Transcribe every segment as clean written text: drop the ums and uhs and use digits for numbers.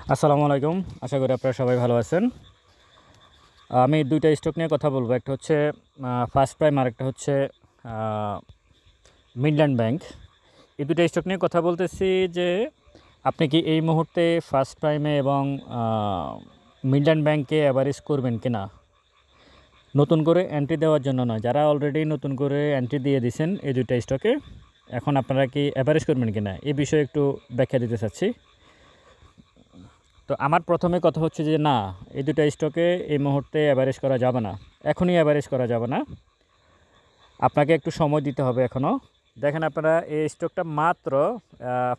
আসসালামু আলাইকুম। আশা করি আপনারা সবাই ভালো আছেন। আমি দুইটা স্টক নিয়ে কথা বলবো। একটা হচ্ছে ফার্স্ট প্রাইম, আর একটা হচ্ছে মিডল্যান্ড ব্যাংক। এই দুইটা স্টক নিয়ে কথা বলতেছি যে আপনি কি এই মুহূর্তে ফার্স্ট প্রাইমে এবং মিডল্যান্ড ব্যাংকে অ্যাভারেজ করবেন কিনা, নতুন করে এন্ট্রি দেওয়ার জন্য নয়। যারা অলরেডি নতুন করে এন্ট্রি দিয়ে দিয়েছেন এই দুইটা স্টকে, এখন আপনারা কি অ্যাভারেজ করবেন কিনা এই বিষয়ে একটু ব্যাখ্যা দিতে চাচ্ছি। তো আমার প্রথমে কথা হচ্ছে যে না, এই দুটো স্টকে এই মুহূর্তে অ্যাভারেজ করা যাবে না, এখনই অ্যাভারেজ করা যাবে না, আপনাকে একটু সময় দিতে হবে এখনও। দেখেন আপনারা এই স্টকটা মাত্র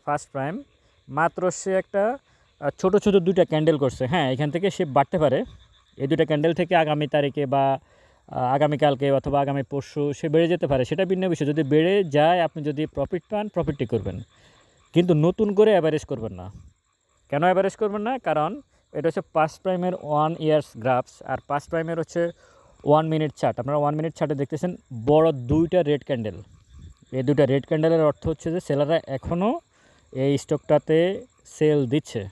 ফার্স্ট প্রাইম, মাত্র সে একটা ছোট ছোট দুইটা ক্যান্ডেল করছে। হ্যাঁ, এখান থেকে সে বাড়তে পারে। এই দুটো ক্যান্ডেল থেকে আগামী তারিখে বা আগামীকালকে অথবা আগামী পরশু সে বেড়ে যেতে পারে, সেটা ভিন্ন বিষয়। যদি বেড়ে যায়, আপনি যদি প্রফিট পান, প্রফিটটি করবেন, কিন্তু নতুন করে অ্যাভারেজ করবেন না। কেন অ্যাভারেজ করবেন না? কারণ এটা হচ্ছে ফার্স্ট প্রাইমের 1 ইয়ার্স গ্রাফস, আর ফার্স্ট প্রাইমের হচ্ছে 1 মিনিট চার্ট। আপনারা 1 মিনিট চার্টে দেখতেছেন বড় দুইটা রেড ক্যান্ডেল। এই দুইটা রেড ক্যান্ডেলের অর্থ হচ্ছে যে সেলাররা এখনও এই স্টকটাতে সেল দিচ্ছে।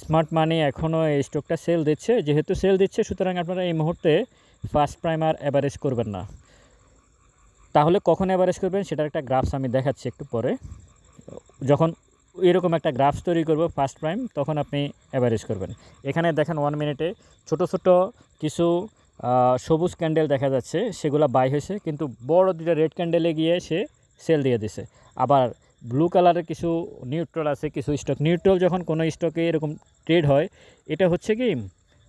স্মার্ট মানি এখনও এই স্টকটা সেল দিচ্ছে। যেহেতু সেল দিচ্ছে, সুতরাং আপনারা এই মুহূর্তে ফার্স্ট প্রাইম আর অ্যাভারেজ করবেন না। তাহলে কখন অ্যাভারেজ করবেন সেটার একটা গ্রাফস আমি দেখাচ্ছি একটু পরে। যখন এরকম একটা গ্রাফস তৈরি করব ফার্স্ট প্রাইম, তখন আপনি অ্যাভারেজ করবেন। এখানে দেখেন 1 মিনিটে ছোট ছোট কিছু সবুজ ক্যান্ডেল দেখা যাচ্ছে, সেগুলো বাই হয়েছে, কিন্তু বড় দুটো রেড ক্যান্ডেলে গিয়ে সে সেল দিয়ে দিছে। আবার ব্লু কালারের কিছু নিউট্রাল আছে, কিছু স্টক নিউট্রাল। যখন কোনো স্টকে এরকম ট্রেড হয়, এটা হচ্ছে কি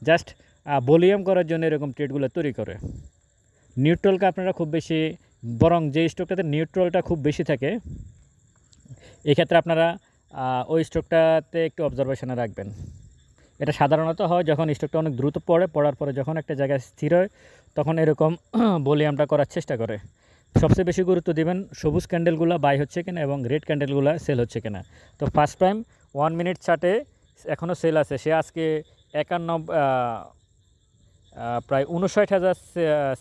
জাস্ট ভলিউম করার জন্য এরকম ট্রেডগুলো তৈরি করে। নিউট্রালকে আপনারা খুব বেশি, বরং যে স্টকটাতে নিউট্রালটা খুব বেশি থাকে, এক্ষেত্রে আপনারা ওই স্টকটাতে একটু অবজারভেশনে রাখবেন। এটা সাধারণত হয় যখন স্টকটা অনেক দ্রুত পড়ার পরে যখন একটা জায়গায় স্থির হয়, তখন এরকম ভলিউমটা করার চেষ্টা করে। সবচেয়ে বেশি গুরুত্ব দিবেন সবুজ ক্যান্ডেলগুলো বাই হচ্ছে কিনা এবং রেড ক্যান্ডেলগুলো সেল হচ্ছে কিনা। তো ফার্স্ট প্রাইম 1 মিনিট চার্টে এখনও সেল আছে। সে আজকে 51 প্রায় 59,000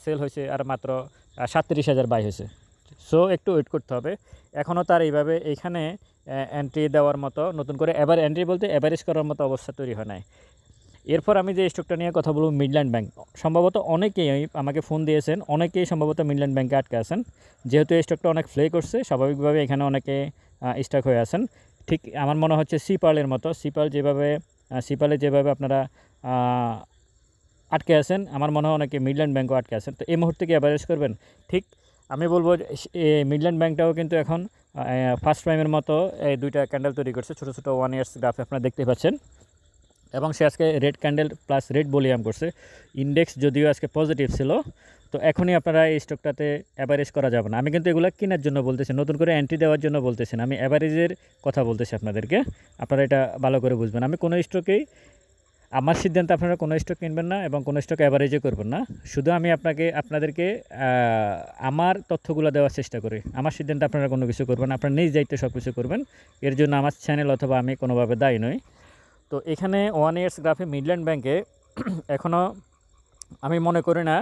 সেল হয়েছে, আর মাত্র 37,000 বাই হয়েছে। সো একটু ওয়েট করতে হবে। এখনও তার এইভাবে এইখানে এন্ট্রি দেওয়ার মতো, নতুন করে এবার এন্ট্রি বলতে অ্যাভারেজ করার মতো অবস্থা তৈরি হয় নাই। এরপর আমি যে স্টকটা নিয়ে কথা বলব, মিডল্যান্ড ব্যাংক। সম্ভবত অনেকেই আমাকে ফোন দিয়েছেন, অনেকেই সম্ভবত মিডল্যান্ড ব্যাংকে আটকে আছেন। যেহেতু এই স্টকটা অনেক ফ্লে করছে, স্বাভাবিকভাবে এখানে অনেকে স্টাক হয়ে আছেন। ঠিক আমার মনে হচ্ছে সিপালের মতো, সিপালে যেভাবে আপনারা আটকে আছেন, আমার মনে হয় অনেকে মিডল্যান্ড ব্যাংকও আটকে আছেন। তো এই মুহূর্তে কি অ্যাভারেজ করবেন? ঠিক আমি বলবো মিডল্যান্ড ব্যাংকটাও কিন্তু এখন ফার্স্ট প্রাইমের মতো এই দুইটা ক্যান্ডেল তৈরি করছে, ছোটো ছোটো 1 ইয়ার্স গ্রাফে আপনারা দেখতে পাচ্ছেন। এবং সে আজকে red candle plus red volume করছে। ইন্ডেক্স যদিও আজকে পজিটিভ ছিল। তো এখনই আপনারা এই স্টকটাতে অ্যাভারেজ করা যাবে না। আমি কিন্তু এগুলো কেনার জন্য বলতেছি, নতুন করে এন্ট্রি দেওয়ার জন্য বলতেছি না। আমি অ্যাভারেজের কথা বলতেছি আপনাদেরকে, আপনারা এটা ভালো করে বুঝবেন। আমি কোনো স্টকেই, আমার সিদ্ধান্ত আপনারা কোনো স্টক কিনবেন না এবং কোনো স্টক অ্যাভারেজও করবেন না। শুধু আমি আপনাদেরকে আমার তথ্যগুলো দেওয়ার চেষ্টা করি। আমার সিদ্ধান্ত আপনারা কোনো কিছু করবেন, আপনারা নিজ দায়িত্বে সব কিছু করবেন। এর জন্য আমার চ্যানেল অথবা আমি কোনোভাবে দায়ী নই। তো এখানে 1 ইয়ার্স গ্রাফে মিডল্যান্ড ব্যাংকে এখনও আমি মনে করি না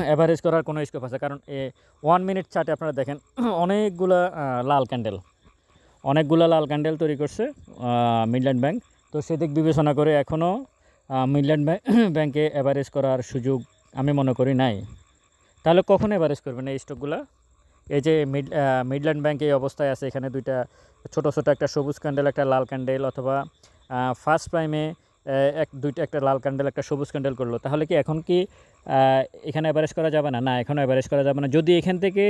অ্যাভারেজ করার কোনো স্কোপ আছে। কারণ 1 মিনিট চার্টে আপনারা দেখেন অনেকগুলা লাল ক্যান্ডেল তৈরি করছে মিডল্যান্ড ব্যাংক। তো সেদিক বিবেচনা করে এখনও মিডল্যান্ড ব্যাংকে অ্যাভারেজ করার সুযোগ আমি মনে করি নাই। তাহলে কখন অ্যাভারেজ করবেন এই স্টকগুলো? এই যে মিডল্যান্ড ব্যাংক এই অবস্থায় আছে, এখানে দুইটা ছোট ছোট, একটা সবুজ ক্যান্ডেল, একটা লাল ক্যান্ডেল, অথবা ফার্স্ট প্রাইমে একটা লাল ক্যান্ডেল, একটা সবুজ ক্যান্ডেল করলো। তাহলে কি এখন কি এখানে অ্যাভারেজ করা যাবে না? না, এখনও অ্যাভারেজ করা যাবে না। যদি এখান থেকে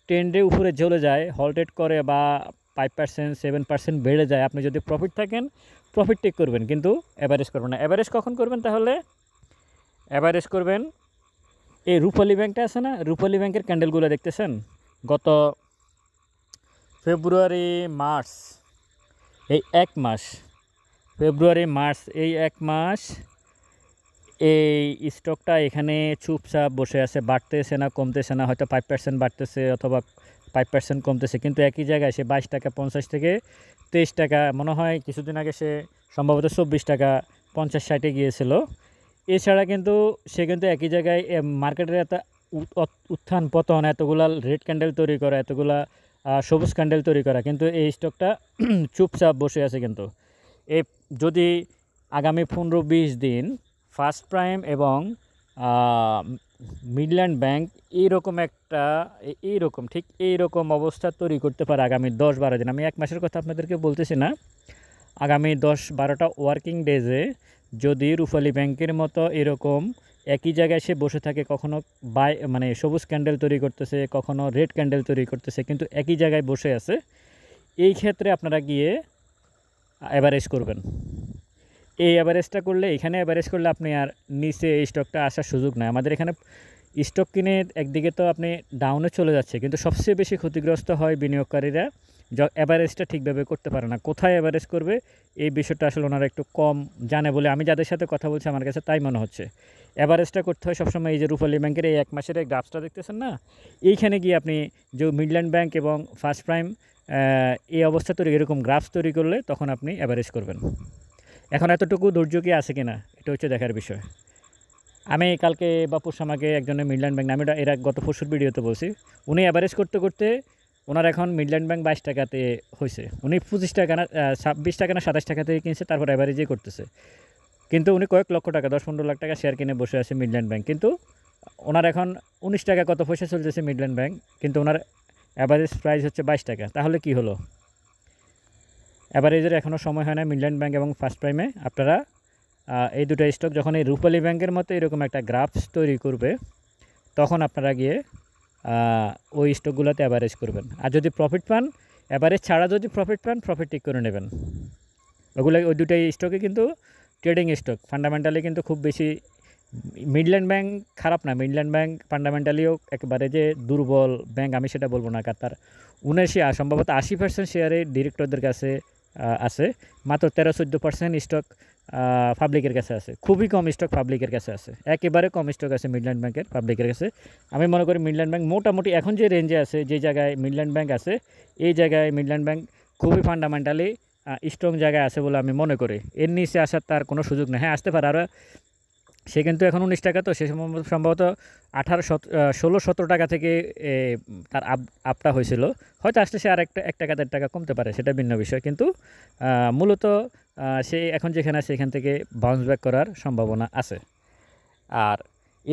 ট্রেন্ডের উপরে চলে যায়, হল্টেড করে বা 5% 7% বেড়ে যায়, আপনি যদি প্রফিট থাকেন, প্রফিট টেক করবেন, কিন্তু অ্যাভারেজ করবেন না। অ্যাভারেজ কখন করবেন? তাহলে অ্যাভারেজ করবেন এই রূপালী ব্যাংকটা আছে না, রূপালী ব্যাংকের ক্যান্ডেলগুলো দেখতেছেন গত ফেব্রুয়ারি মার্চ, এই 1 মাস, ফেব্রুয়ারি মার্চ এই 1 মাস এই স্টকটা এখানে চুপচাপ বসে আছে, বাড়তেছে না, কমতেছে না। হয়তো 5% বাড়তেছে অথবা 5% কমতেছে, কিন্তু একই জায়গায় সে 22 টাকা 50 থেকে 23 টাকা, মনে হয় কিছুদিন আগে সে সম্ভবত 24 টাকা 50-60-এ গিয়েছিল। এছাড়া কিন্তু সে কিন্তু একই জায়গায় মার্কেটের এত উত্থান পতন, এতগুলা রেড ক্যান্ডেল তৈরি করা, এতগুলা সবুজ ক্যান্ডেল তৈরি করা, কিন্তু এই স্টকটা চুপচাপ বসে আছে। কিন্তু এই যদি আগামী 15-20 দিন ফার্স্ট প্রাইম এবং মিডল্যান্ড ব্যাংক এইরকম অবস্থা তৈরি করতে পারে আগামী 10-12 দিন, আমি 1 মাসের কথা আপনাদেরকে বলতেছি না, আগামী 10-12টা ওয়ার্কিং ডেজে যদি রূপালী ব্যাংকের মতো এরকম একই জায়গায় সে বসে থাকে, কখনো মানে সবুজ ক্যান্ডেল তৈরি করতেছে, কখনো রেড ক্যান্ডেল তৈরি করতেছে, কিন্তু একই জায়গায় বসে আছে, এই ক্ষেত্রে আপনারা গিয়ে অ্যাভারেজ করবেন। এই অ্যাভারেজটা করলে, এখানে অ্যাভারেজ করলে আপনি আর নিচে এই স্টকটা আসার সুযোগ নাই। আমাদের এখানে স্টক কিনে একদিকে তো আপনি ডাউনে চলে যাচ্ছে, কিন্তু সবচেয়ে বেশি ক্ষতিগ্রস্ত হয় বিনিয়োগকারীরা, অ্যাভারেজটা ঠিকভাবে করতে পারে না। কোথায় অ্যাভারেজ করবে এই বিষয়টা আসলে ওনারা একটু কম জানে বলে আমি যাদের সাথে কথা বলছি আমার কাছে তাই মনে হচ্ছে। অ্যাভারেজটা করতে হয় সবসময়। এই যে রূপালী ব্যাংকের এই 1 মাসের এই গ্রাফসটা দেখতেছেন না, এইখানে গিয়ে আপনি যে মিডল্যান্ড ব্যাংক এবং ফার্স্ট প্রাইম এই অবস্থা তৈরি, এরকম গ্রাফস তৈরি করলে তখন আপনি অ্যাভারেজ করবেন। এখন এতটুকু ধৈর্য কি আছে কিনা এটা হচ্ছে দেখার বিষয়। আমি কালকে বা পরশু আমাকে একজনের মিডল্যান্ড ব্যাংক, আমি এরা গত পরশুর ভিডিওতে বলছি, উনি অ্যাভারেজ করতে করতে ওনার এখন মিডল্যান্ড ব্যাংক 22 টাকাতে হয়েছে। উনি 25 টাকা না 26 টাকা না 27 টাকা থেকে কিনছে, তারপর অ্যাভারেজই করতেছে। কিন্তু উনি কয়েক লক্ষ টাকা 10-15 লাখ টাকা শেয়ার কিনে বসে আছে মিডল্যান্ড ব্যাংক, কিন্তু ওনার এখন 19 টাকা কত পয়সা চলতেছে মিডল্যান্ড ব্যাংক, কিন্তু ওনার অ্যাভারেজ প্রাইস হচ্ছে 22 টাকা। তাহলে কি হলো? অ্যাভারেজের এখনও সময় হয় না মিডল্যান্ড ব্যাংক এবং ফার্স্ট প্রাইমে। আপনারা এই দুটো স্টক যখন এই রূপালী ব্যাংকের মতো এরকম একটা গ্রাফস তৈরি করবে, তখন আপনারা গিয়ে ওই স্টকগুলোতে অ্যাভারেজ করবেন। আর যদি প্রফিট পান, অ্যাভারেজ ছাড়া যদি প্রফিট পান, প্রফিট টিক করে নেবেন। ওই দুটাই স্টকে কিন্তু ট্রেডিং স্টক, ফান্ডামেন্টালি কিন্তু খুব বেশি মিডল্যান্ড ব্যাংক খারাপ না। মিডল্যান্ড ব্যাংক ফান্ডামেন্টালিও একেবারে যে দুর্বল ব্যাংক আমি সেটা বলবো না, কারণ তার 79 সম্ভবত 80% শেয়ারে ডিরেক্টরদের কাছে আছে, মাত্র 13-14% স্টক পাবলিকের কাছে আছে। খুবই কম স্টক পাবলিকের কাছে আছে, একেবারে কম স্টক আছে মিডল্যান্ড ব্যাংকের পাবলিকের কাছে। আমি মনে করি মিডল্যান্ড ব্যাংক মোটামুটি এখন যে রেঞ্জে আছে, যে জায়গায় মিডল্যান্ড ব্যাংক আছে, এই জায়গায় মিডল্যান্ড ব্যাংক খুবই ফান্ডামেন্টালি স্ট্রং জায়গায় আছে বলে আমি মনে করি। এর নিচে আসার তার কোনো সুযোগ নেই। হ্যাঁ, আসতে পারে আরও, সে কিন্তু এখন 19 টাকা, তো সে সম্ভবত 16-17 টাকা থেকে তার আপটা হয়েছিল। হয়তো আসলে সে আর 1 টাকা 1.5 টাকা কমতে পারে, সেটা ভিন্ন বিষয়। কিন্তু মূলত সে এখন যেখানে আছে সেখান থেকে বাউন্স ব্যাক করার সম্ভাবনা আছে। আর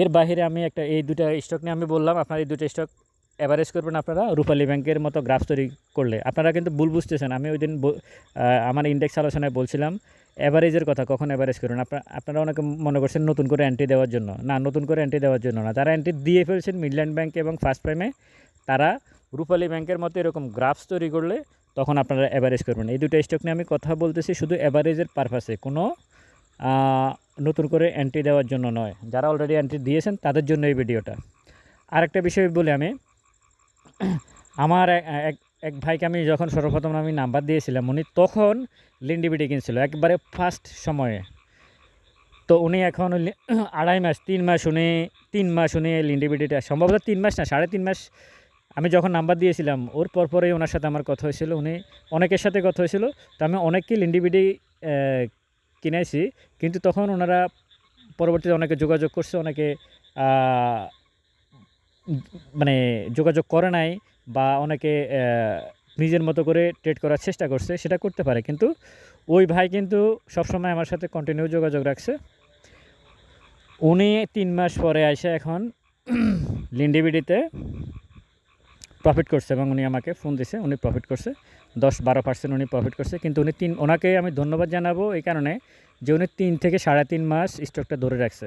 এর বাইরে আমি এই দুটো স্টক নিয়ে আমি বললাম, আপনার এই দুটো স্টক অ্যাভারেজ করবেন আপনারা রূপালী ব্যাংকের মতো গ্রাফ তৈরি করলে। আপনারা কিন্তু ভুল বুঝতেছেন। আমি ওই দিন আমার ইন্ডেক্স আলোচনায় বলছিলাম অ্যাভারেজের কথা, কখন অ্যাভারেজ করুন। আপনারা অনেকে মনে করছেন নতুন করে এন্ট্রি দেওয়ার জন্য। না, নতুন করে এন্ট্রি দেওয়ার জন্য না। যারা এন্ট্রি দিয়ে ফেলছেন মিডল্যান্ড ব্যাংক এবং ফার্স্ট প্রাইমে, তারা রূপালী ব্যাংকের মতো এরকম গ্রাফস তৈরি করলে তখন আপনারা অ্যাভারেজ করবেন। এই দুটো স্টক নিয়ে আমি কথা বলতেছি শুধু অ্যাভারেজের পারপাসে, কোনো নতুন করে এন্ট্রি দেওয়ার জন্য নয়। যারা অলরেডি এন্ট্রি দিয়েছেন তাদের জন্য এই ভিডিওটা। আরেকটা বিষয় বলে আমি, আমার এক ভাইকে আমি যখন সর্বপ্রথম আমি নাম্বার দিয়েছিলাম, উনি তখন লিন্ডিবিডি কিনছিল একবারে ফার্স্ট সময়ে। তো উনি এখন 2.5 মাস 3 মাস উনি লিন্ডিবিডিটা, সম্ভবত 3 মাস না 3.5 মাস, আমি যখন নাম্বার দিয়েছিলাম ওর পরপরেই ওনার সাথে আমার কথা হয়েছিল। উনি অনেকের সাথে কথা হয়েছিল, তো আমি অনেককে লিন্ডিবিডি কিনেছি, কিন্তু তখন ওনারা পরবর্তীতে অনেকে যোগাযোগ করছে, অনেকে মানে যোগাযোগ করে নাই, বা অনেকে নিজের মতো করে ট্রেড করার চেষ্টা করছে, সেটা করতে পারে। কিন্তু ওই ভাই কিন্তু সবসময় আমার সাথে কন্টিনিউ যোগাযোগ রাখছে। উনি 3 মাস পরে এসে এখন লিন্ডিবিডিতে প্রফিট করছে, এবং উনি আমাকে ফোন দিছে, উনি প্রফিট করছে 10-12% উনি প্রফিট করছে। কিন্তু ওনাকে আমি ধন্যবাদ জানাবো এই কারণে যে উনি 3 থেকে 3.5 মাস স্টকটা ধরে রাখছে।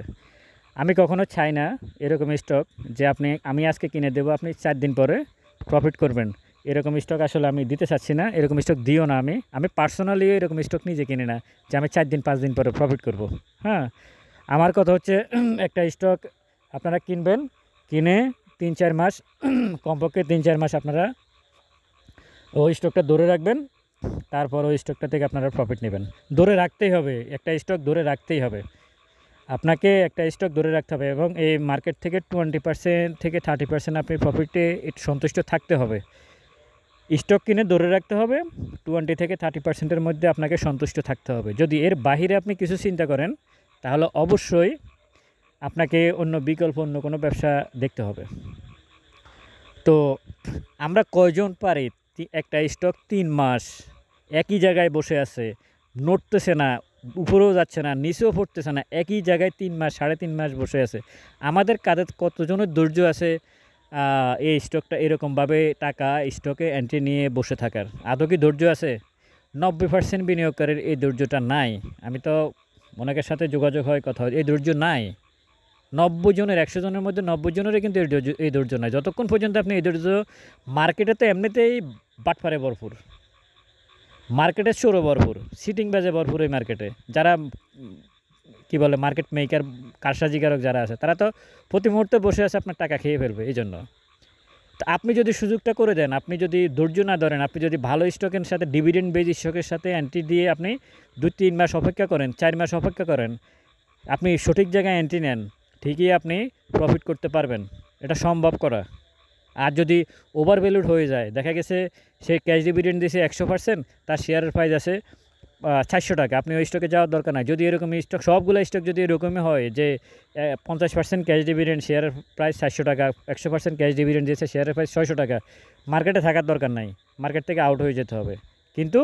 আমি কখনো চাই না এরকম স্টক যে আমি আজকে কিনে দেবো, আপনি 4 দিন পরে প্রফিট করবেন, এরকম স্টক আসলে আমি দিতে চাচ্ছি না। এরকম স্টক দিও না। আমি পার্সোনালি এরকম স্টক নিজে কিনে না যে আমি 4 দিন 5 দিন পরে প্রফিট করব। হ্যাঁ, আমার কথা হচ্ছে একটা স্টক আপনারা কিনবেন, কিনে 3-4 মাস কমপক্ষে 3-4 মাস আপনারা ওই স্টকটা ধরে রাখবেন, তারপর ওই স্টকটা থেকে আপনারা প্রফিট নেবেন। ধরে রাখতেই হবে, একটা স্টক ধরে রাখতেই হবে, আপনাকে একটা স্টক ধরে রাখতে হবে, এবং এই মার্কেট থেকে 20% থেকে 30% আপনি প্রফিটে সন্তুষ্ট থাকতে হবে। স্টক কিনে ধরে রাখতে হবে, 20 থেকে 30%-এর মধ্যে আপনাকে সন্তুষ্ট থাকতে হবে। যদি এর বাহিরে আপনি কিছু চিন্তা করেন, তাহলে অবশ্যই আপনাকে অন্য বিকল্প অন্য কোনো ব্যবসা দেখতে হবে। তো আমরা কয়জন পারি একটা স্টক 3 মাস একই জায়গায় বসে আছে, নড়তেছে না, উপরেও যাচ্ছে না, নিচেও পড়তেছে না, একই জায়গায় 3 মাস 3.5 মাস বসে আছে। আমাদের কাদের কতজনের ধৈর্য আছে এই স্টকটা এরকমভাবে টাকা স্টকে এন্ট্রি নিয়ে বসে থাকার? আদৌ কি ধৈর্য আছে? 90% বিনিয়োগকারীর এই ধৈর্যটা নাই। আমি তো অনেকের সাথে যোগাযোগ হয়, কথা হয়, এই ধৈর্য নাই। 90 জনের 100 জনের মধ্যে 90 জনেরই কিন্তু এই ধৈর্য নাই। যতক্ষণ পর্যন্ত আপনি এই ধৈর্য, মার্কেটে তো এমনিতেই বাটপারে ভরপুর। মার্কেটে চোরও ভরপুর, সিটিং বাজে ভরপুর এই মার্কেটে। যারা কি বলে মার্কেট মেকার, কারসাজিকারক যারা আছে, তারা তো প্রতি মুহূর্তে বসে আছে আপনার টাকা খেয়ে ফেলবে। এইজন্য তো আপনি যদি সুযোগটা করে দেন, আপনি যদি ধৈর্য না ধরেন, আপনি যদি ভালো স্টকের সাথে ডিভিডেন্ড বেজ স্টকের সাথে এন্ট্রি দিয়ে আপনি 2-3 মাস অপেক্ষা করেন, 4 মাস অপেক্ষা করেন, আপনি সঠিক জায়গায় এন্ট্রি নেন, ঠিকই আপনি প্রফিট করতে পারবেন। এটা সম্ভব করা। আর যদি ওভার ভ্যালুড হয়ে যায়, দেখা গেছে সে ক্যাশ ডিভিডেন্ড দিয়েছে 100%, তার শেয়ারের প্রাইস আছে 400 টাকা, আপনি ওই স্টকে যাওয়ার দরকার নাই। যদি এরকম স্টক, সবগুলো স্টক যদি এরকমই হয় যে 50% ক্যাশ ডিভিডেন্ড, শেয়ারের প্রাইস 400 টাকা, 100% ক্যাশ ডিভিডেন্ড দিয়েছে, শেয়ারের প্রাইস 600 টাকা, মার্কেটে থাকার দরকার নাই, মার্কেট থেকে আউট হয়ে যেতে হবে। কিন্তু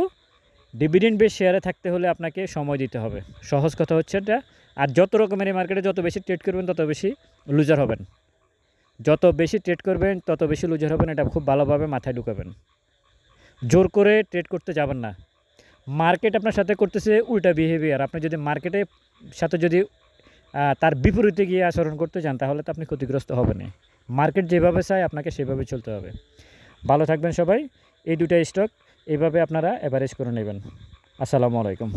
ডিভিডেন্ড বেস শেয়ারে থাকতে হলে আপনাকে সময় দিতে হবে। সহজ কথা হচ্ছে এটা। আর যত রকমের এই মার্কেটে যত বেশি ট্রেড করবেন তত বেশি লুজার হবেন। যত বেশি ট্রেড করবেন তত বেশি লুজার হবেন, এটা খুব ভালোভাবে মাথায় ঢুকাবেন। জোর করে ট্রেড করতে যাবেন না। মার্কেট আপনার সাথে করতেছে উল্টা বিহেভিয়ার, আপনি যদি মার্কেটের সাথে যদি তার বিপরীতে গিয়ে আচরণ করতে চান, তাহলে তো আপনি ক্ষতিগ্রস্ত হবেন। মার্কেট যেভাবে চায় আপনাকে সেভাবে চলতে হবে। ভালো থাকবেন সবাই। এই দুটা স্টক এইভাবে আপনারা অ্যাভারেজ করে নেবেন। আসসালামু আলাইকুম।